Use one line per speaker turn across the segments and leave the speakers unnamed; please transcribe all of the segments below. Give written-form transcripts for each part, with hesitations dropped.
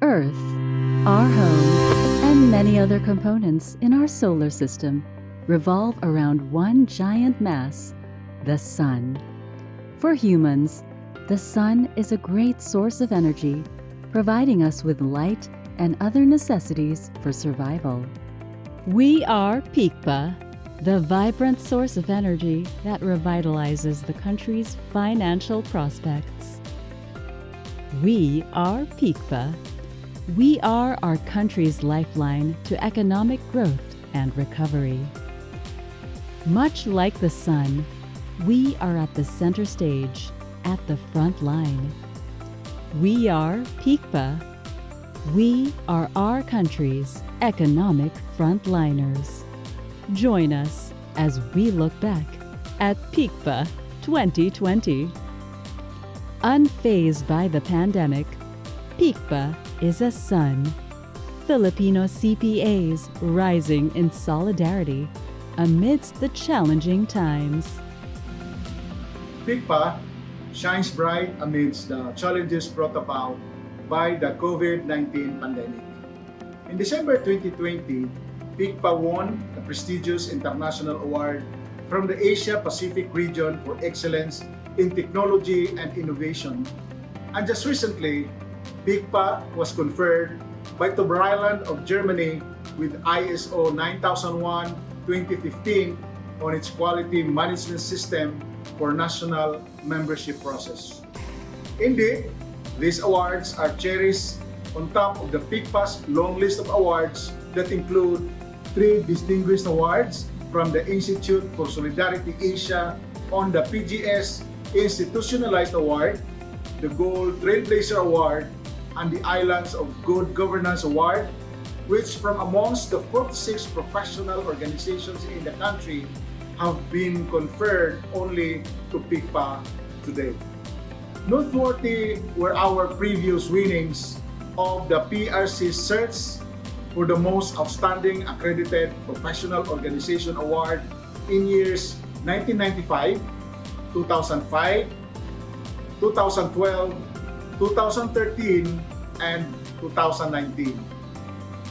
Earth, our home, and many other components in our solar system revolve around one giant mass, the Sun. For humans, the Sun is a great source of energy, providing us with light and other necessities for survival. We are Pikpa, the vibrant source of energy that revitalizes the country's financial prospects. We are Pikpa. We are our country's lifeline to economic growth and recovery. Much like the Sun, we are at the center stage, at the front line. We are Pikpa. We are our country's economic frontliners. Join us as we look back at Pikpa 2020. Unfazed by the pandemic, Pikpa is a sun. Filipino CPAs rising in solidarity amidst the challenging times.
Pikpa shines bright amidst the challenges brought about by the COVID-19 pandemic. In December 2020, Pikpa won the prestigious international award from the Asia-Pacific region for excellence in technology and innovation. And just recently, Pikpa was conferred by Island of Germany with ISO 9001-2015 on its quality management system for national membership process. Indeed, these awards are cherished on top of the Pikpa's long list of awards that include 3 distinguished awards from the Institute for Solidarity Asia on the PGS Institutionalized Award, the Gold Trailblazer Award, and the Islands of Good Governance Award, which from amongst the 46 professional organizations in the country have been conferred only to Pikpa today. Noteworthy were our previous winnings of the PRC search for the most outstanding accredited professional organization award in years 1995, 2005, 2012, 2013, and 2019.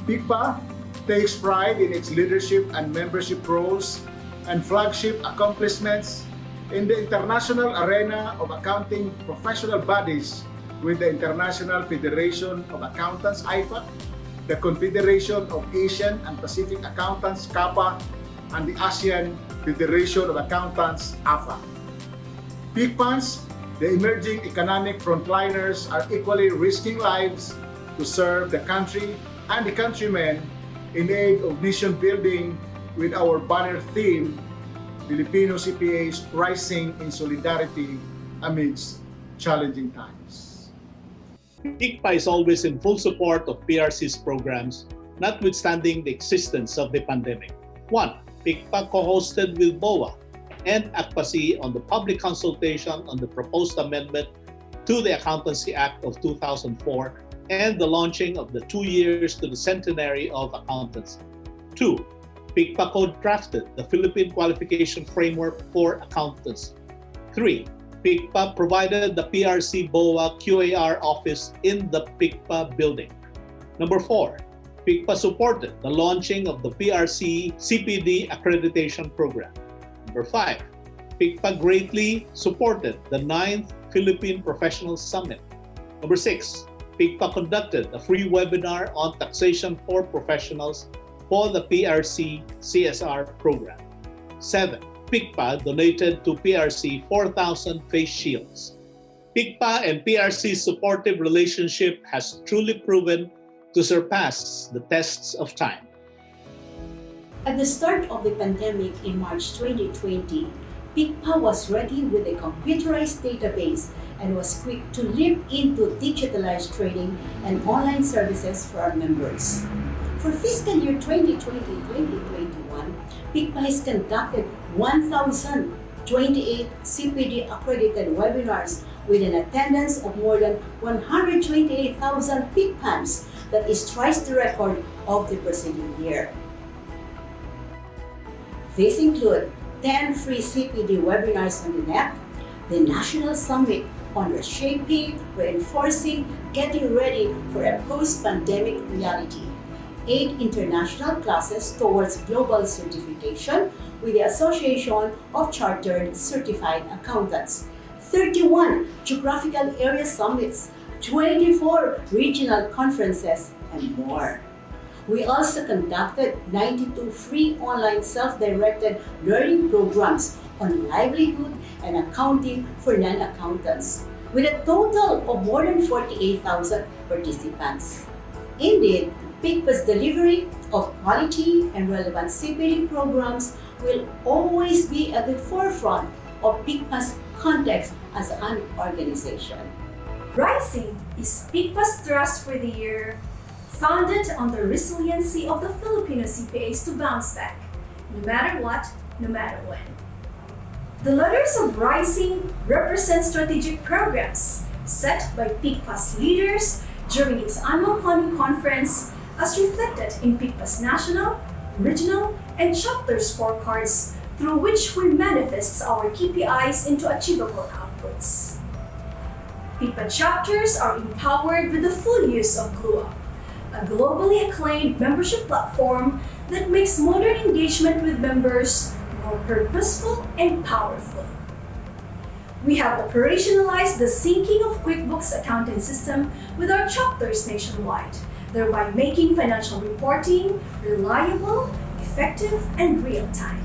Pikpa takes pride in its leadership and membership roles and flagship accomplishments in the international arena of accounting professional bodies with the International Federation of Accountants (IFAC), the Confederation of Asian and Pacific Accountants (CAPA), and the ASEAN Federation of Accountants (AFA). Pikpans, the emerging economic frontliners, are equally risking lives to serve the country and the countrymen in aid of nation building with our banner theme, Filipino CPAs rising in solidarity amidst challenging times.
Pikpa is always in full support of PRC's programs, notwithstanding the existence of the pandemic. 1. Pikpa co-hosted with BOA and ACPAC on the public consultation on the proposed amendment to the Accountancy Act of 2004 and the launching of the 2 years to the centenary of accountancy. 2. Pikpa co-drafted the Philippine Qualification Framework for Accountants. 3. Pikpa provided the PRC BOA QAR office in the Pikpa building. Number 4. Pikpa supported the launching of the PRC CPD accreditation program. Number 5. Pikpa greatly supported the 9th Philippine Professional Summit. Number 6. Pikpa conducted a free webinar on taxation for professionals for the PRC CSR program. 7. Pikpa donated to PRC 4,000 face shields. Pikpa and PRC's supportive relationship has truly proven to surpass the tests of time.
At the start of the pandemic in March 2020, Pikpa was ready with a computerized database and was quick to leap into digitalized trading and online services for our members. For fiscal year 2020-2021, Pikpa has conducted 1,028 CPD accredited webinars with an attendance of more than 128,000 Pikpans. That is twice the record of the preceding year. These include 10 free CPD webinars on the net, the National Summit on reshaping, reinforcing, getting ready for a post-pandemic reality. 8 international classes towards global certification with the Association of Chartered Certified Accountants, 31 geographical area summits, 24 regional conferences, and more. We also conducted 92 free online self-directed learning programs on livelihood and accounting for non-accountants, with a total of more than 48,000 participants. Indeed, PICPA's delivery of quality and relevant CPD programs will always be at the forefront of PICPA's context as an organization.
Rising is PICPA's thrust for the year, founded on the resiliency of the Filipino CPAs to bounce back, no matter what, no matter when. The letters of Rising represent strategic programs set by PICPA's leaders during its annual planning conference, as reflected in PICPA's national, regional, and chapter scorecards, through which we manifest our KPIs into achievable outputs. PICPA chapters are empowered with the full use of GlueUp, a globally acclaimed membership platform that makes modern engagement with members more purposeful and powerful. We have operationalized the syncing of QuickBooks accounting system with our chapters nationwide, thereby making financial reporting reliable, effective, and real-time.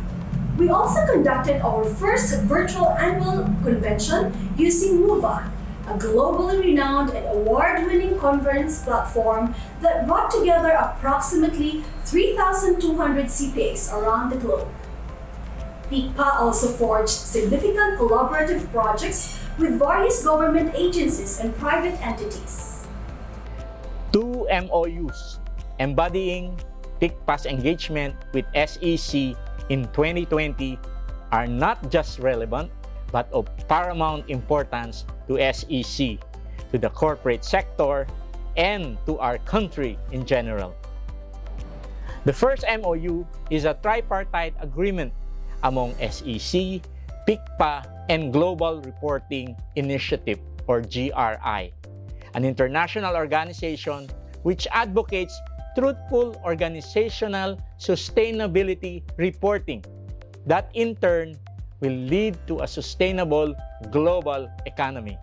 We also conducted our first virtual annual convention using MOVA, a globally renowned and award-winning conference platform that brought together approximately 3,200 CPAs around the globe. PICPA also forged significant collaborative projects with various government agencies and private entities.
2 MOUs embodying PICPA's engagement with SEC in 2020 are not just relevant, but of paramount importance to SEC, to the corporate sector, and to our country in general. The first MOU is a tripartite agreement among SEC, PICPA, and Global Reporting Initiative, or GRI, an international organization which advocates truthful organizational sustainability reporting that in turn will lead to a sustainable global economy.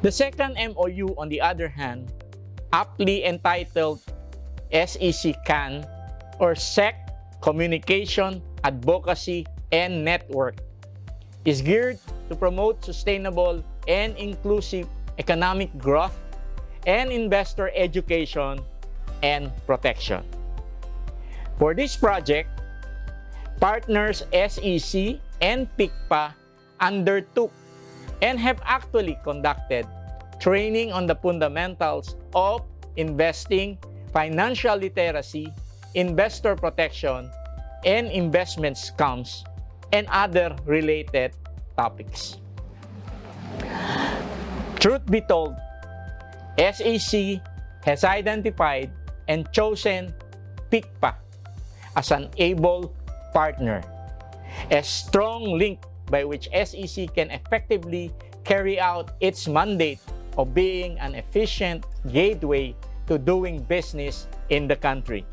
The second MOU, on the other hand, aptly entitled SEC CAN, or SEC Communication, Advocacy, and Network, is geared to promote sustainable and inclusive economic growth and investor education and protection. For this project, partners SEC and PICPA undertook and have actually conducted training on the fundamentals of investing, financial literacy, investor protection, and investment scams, and other related topics. Truth be told, SEC has identified and chosen PICPA as an able partner, a strong link by which SEC can effectively carry out its mandate of being an efficient gateway to doing business in the country.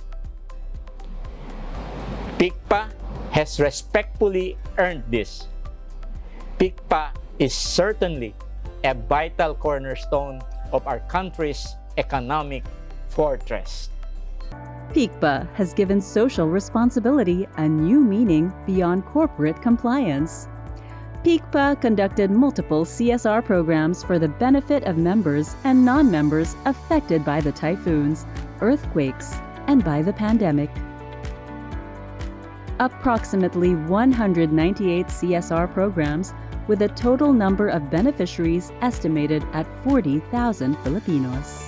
PICPA has respectfully earned this. PICPA is certainly a vital cornerstone of our country's economic fortress.
PICPA has given social responsibility a new meaning beyond corporate compliance. PICPA conducted multiple CSR programs for the benefit of members and non-members affected by the typhoons, earthquakes, and by the pandemic. Approximately 198 CSR programs with a total number of beneficiaries estimated at 40,000 Filipinos.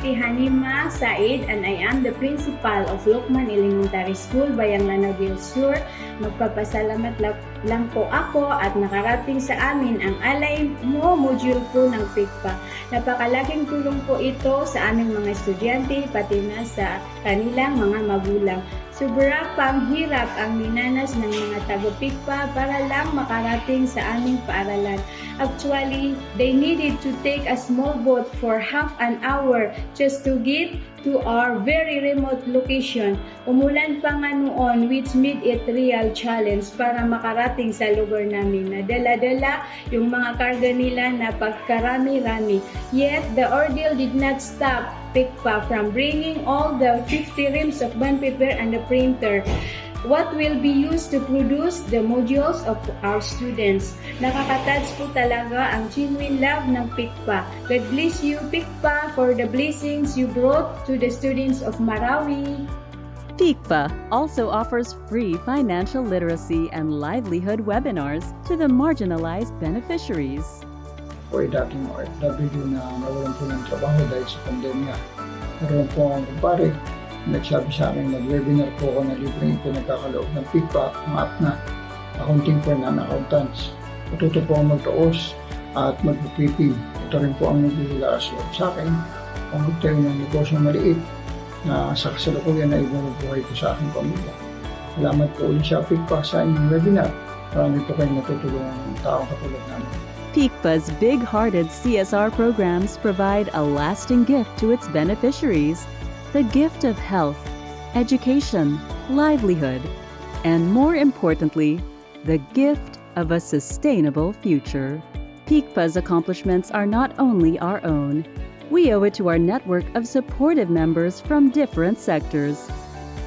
Si Hanima Said and I am the principal of Lokman Elementary School, Bayang Lanao del Sur. Magpapasalamat lang po ako at nakarating sa amin ang Alay Mo Module po ng PICPA. Napakalaking tulong po ito sa aming mga estudyante pati na sa kanilang mga magulang. Sobra pang hirap ang minanas ng mga taga-PICPA para lang makarating sa aming paaralan. Actually, they needed to take a small boat for half an hour just to get to our very remote location. Umulan pa nga noon which made it real challenge para makarating sa lugar namin. Nadala-dala yung mga karga nila na pagkarami-rami. Yet, the ordeal did not stop PICPA from bringing all the 50 reams of bond paper and the printer, what will be used to produce the modules of our students. Nakaka-touch po talaga ang genuine love ng PICPA. God bless you, PICPA, for the blessings you brought to the students of Marawi.
PICPA also offers free financial literacy and livelihood webinars to the marginalized beneficiaries.
O dating OFW na nawalan po ng trabaho dahil sa pandemya. Meron po akong kumpare, nagsabi sa akin, nag-webinar po ako na libreng pinagkakaloob ng PICPA, ang app na accounting for non-accountants. Matuto po akong magtaos at mag-prepping. Ito rin po ang naghihilaasyon sa akin ang magtayo ng negosyo maliit na sa kasalukuyan na ibumubuhay ko sa aking pamilya. Salamat po ulit sa PICPA sa inyong webinar. Marami po kayong natutulungan ng taong katulad namin.
PICPA's big-hearted CSR programs provide a lasting gift to its beneficiaries, the gift of health, education, livelihood, and more importantly, the gift of a sustainable future. PICPA's accomplishments are not only our own. We owe it to our network of supportive members from different sectors.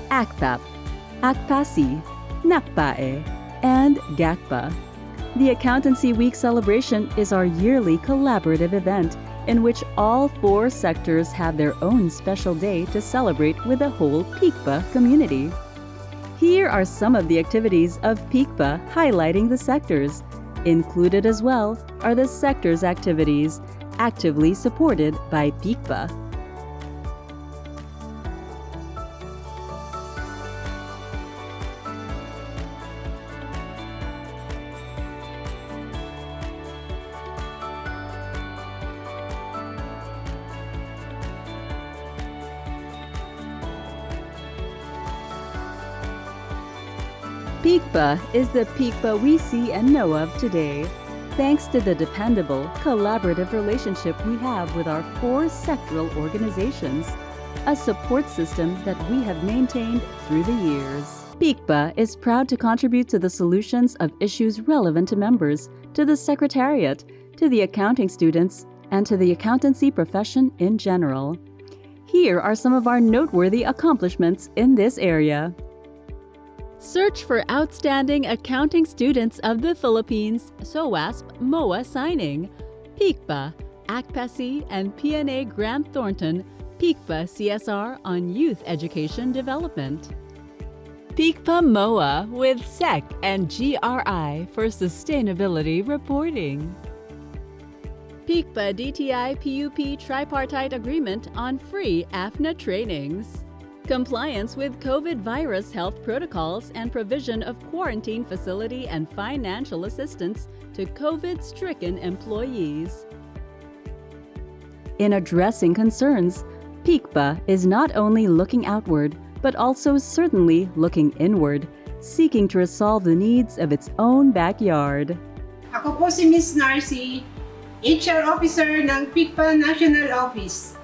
ACPAP, ACPASI, NACPAE, and GACPA. The Accountancy Week celebration is our yearly collaborative event in which all 4 sectors have their own special day to celebrate with the whole PICPA community. Here are some of the activities of PICPA highlighting the sectors. Included as well are the sectors' activities actively supported by PICPA. PICPA is the PICPA we see and know of today, thanks to the dependable, collaborative relationship we have with our 4 sectoral organizations, a support system that we have maintained through the years. PICPA is proud to contribute to the solutions of issues relevant to members, to the Secretariat, to the accounting students, and to the accountancy profession in general. Here are some of our noteworthy accomplishments in this area. Search for Outstanding Accounting Students of the Philippines SOASP MOA signing. PICPA, ACPASI, and PNA Grant Thornton, PICPA CSR on Youth Education Development. PICPA MOA with SEC and GRI for Sustainability Reporting. PICPA DTI PUP Tripartite Agreement on Free AFNA Trainings. Compliance with COVID virus health protocols and provision of quarantine facility and financial assistance to COVID-stricken employees. In addressing concerns, PICPA is not only looking outward, but also certainly looking inward, seeking to resolve the needs of its own backyard.
Ako po si Ms. Narcy, HR Officer ng PICPA National Office.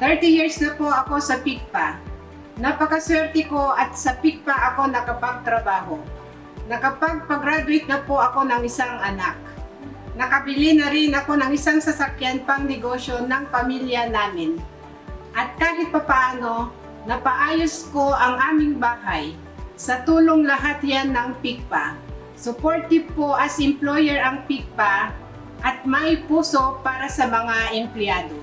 30 years na po ako sa PICPA. Napakaswerte ko at sa PICPA ako nakapagtrabaho. Nakapag-graduate na po ako ng isang anak. Nakabili na rin ako ng isang sasakyan pang negosyo ng pamilya namin. At kahit papaano, napaayos ko ang aming bahay. Sa tulong lahat yan ng PICPA. Supportive po as employer ang PICPA at may puso para sa mga empleyado.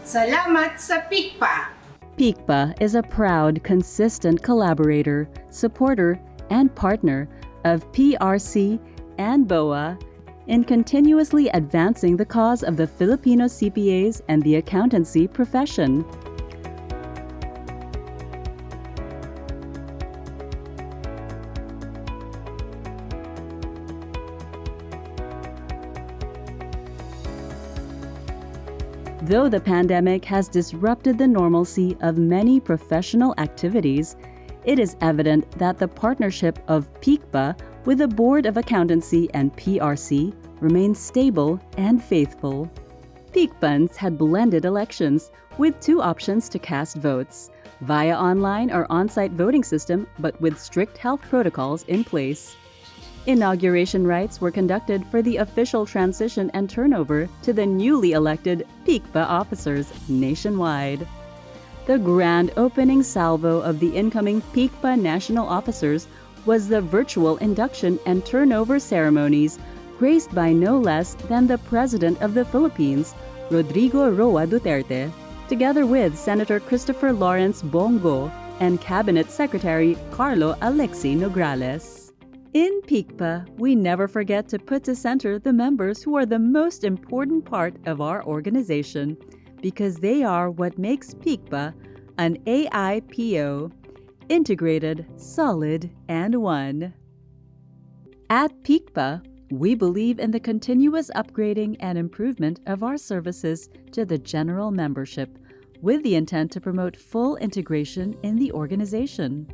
Salamat sa PICPA!
PICPA is a proud, consistent collaborator, supporter, and partner of PRC and BOA in continuously advancing the cause of the Filipino CPAs and the accountancy profession. Though the pandemic has disrupted the normalcy of many professional activities, it is evident that the partnership of PICPA with the Board of Accountancy and PRC remains stable and faithful. PICPANs had blended elections with 2 options to cast votes, via online or on-site voting system but with strict health protocols in place. Inauguration rites were conducted for the official transition and turnover to the newly elected PICPA officers nationwide. The grand opening salvo of the incoming PICPA national officers was the virtual induction and turnover ceremonies graced by no less than the President of the Philippines, Rodrigo Roa Duterte, together with Senator Christopher Lawrence Bongo and Cabinet Secretary Carlo Alexi Nograles. In PICPA, we never forget to put to center the members who are the most important part of our organization, because they are what makes PICPA an AIPO, integrated, solid, and one. At PICPA, we believe in the continuous upgrading and improvement of our services to the general membership, with the intent to promote full integration in the organization.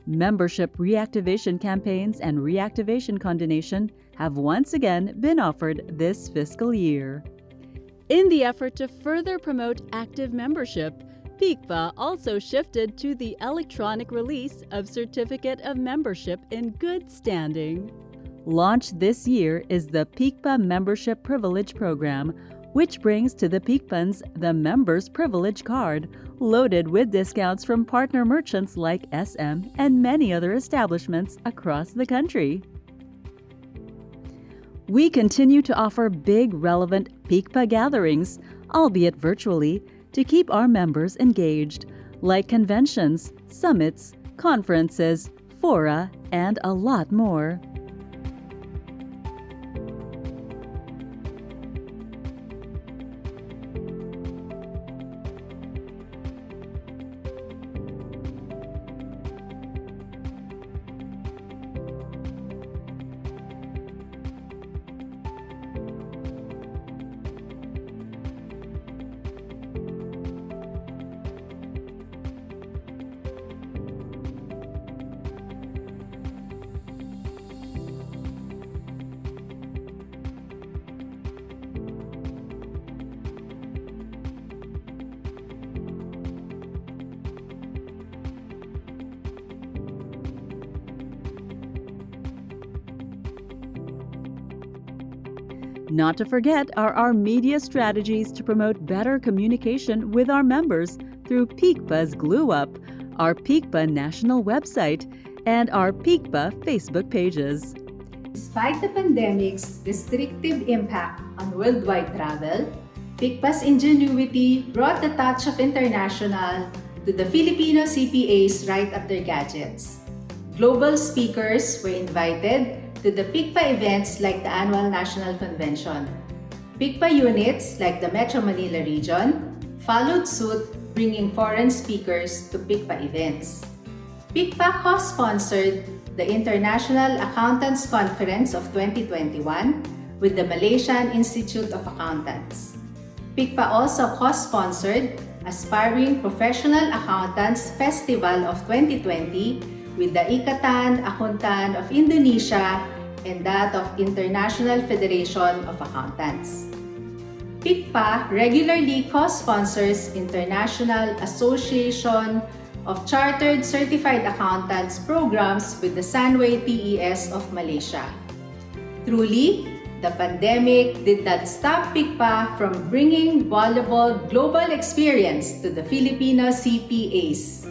Membership reactivation campaigns and reactivation condonation have once again been offered this fiscal year. In the effort to further promote active membership, PICPA also shifted to the electronic release of Certificate of Membership in Good Standing. Launched this year is the PICPA Membership Privilege Program, which brings to the PICPANs the Members Privilege Card, loaded with discounts from partner merchants like SM and many other establishments across the country. We continue to offer big, relevant PICPA gatherings, albeit virtually, to keep our members engaged, like conventions, summits, conferences, fora, and a lot more. Not to forget are our media strategies to promote better communication with our members through PICPA's Glue Up, our PICPA national website, and our PICPA Facebook pages.
Despite the pandemic's restrictive impact on worldwide travel, PICPA's ingenuity brought the touch of international to the Filipino CPAs right up their gadgets. Global speakers were invited to the PICPA events like the Annual National Convention. PICPA units like the Metro Manila region followed suit, bringing foreign speakers to PICPA events. PICPA co-sponsored the International Accountants Conference of 2021 with the Malaysian Institute of Accountants. PICPA also co-sponsored Aspiring Professional Accountants Festival of 2020 with the Ikatan Akuntan of Indonesia and that of International Federation of Accountants. PICPA regularly co-sponsors International Association of Chartered Certified Accountants programs with the Sunway TES of Malaysia. Truly, the pandemic did not stop PICPA from bringing valuable global experience to the Filipino CPAs.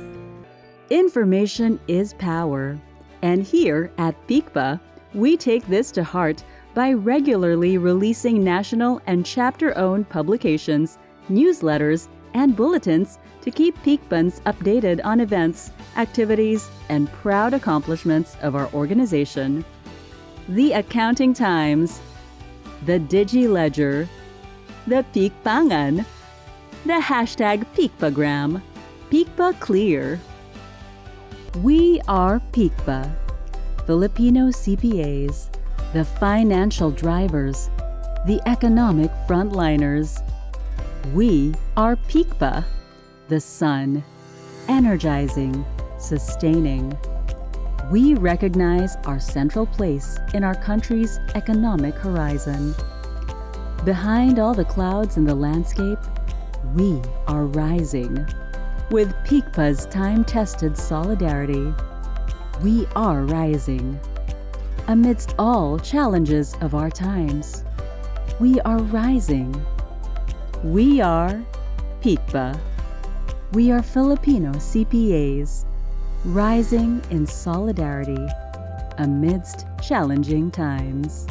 Information is power, and here at PICPA, we take this to heart by regularly releasing national and chapter-owned publications, newsletters, and bulletins to keep PICPANs updated on events, activities, and proud accomplishments of our organization. The Accounting Times, the DigiLedger, the PICPangan, the hashtag PICPagram, PICPA Clear. We are PICPA, Filipino CPAs, the financial drivers, the economic frontliners. We are PICPA, the sun, energizing, sustaining. We recognize our central place in our country's economic horizon. Behind all the clouds in the landscape, we are rising. With PICPA's time-tested solidarity, we are rising. Amidst all challenges of our times, we are rising. We are PICPA. We are Filipino CPAs, rising in solidarity amidst challenging times.